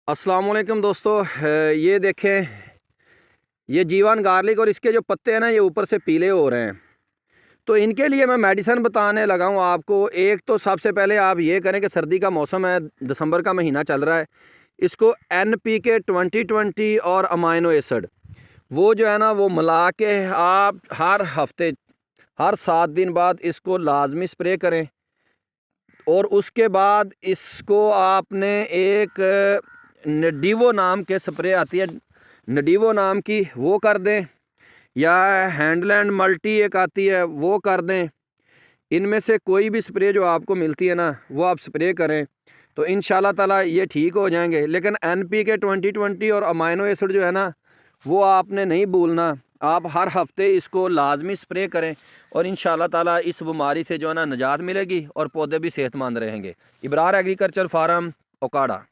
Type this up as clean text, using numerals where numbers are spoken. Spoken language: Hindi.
अस्सलाम वालेकुम दोस्तों, ये देखें, ये जीवन गार्लिक और इसके जो पत्ते हैं ना, ये ऊपर से पीले हो रहे हैं। तो इनके लिए मैं मेडिसन बताने लगा हूँ आपको। एक तो सबसे पहले आप ये करें कि सर्दी का मौसम है, दिसंबर का महीना चल रहा है, इसको NPK 2020 और अमाइनो एसिड वो जो है ना वो मिला के आप हर हफ्ते हर 7 दिन बाद इसको लाजमी स्प्रे करें। और उसके बाद इसको आपने एक नडीवो नाम के स्प्रे आती है, नडीवो नाम की, वो कर दें, या हैंडलैंड मल्टी एक आती है, वो कर दें। इनमें से कोई भी स्प्रे जो आपको मिलती है ना, वो आप स्प्रे करें तो इंशाल्लाह ताला ये ठीक हो जाएंगे। लेकिन NPK 2020 और अमाइनो एसिड जो है ना, वो आपने नहीं भूलना। आप हर हफ्ते इसको लाजमी स्प्रे करें और इंशाल्लाह ताला इस बीमारी से जो है ना निजात मिलेगी और पौधे भी सेहतमंद रहेंगे। Ibrar agriculture farm, Okara.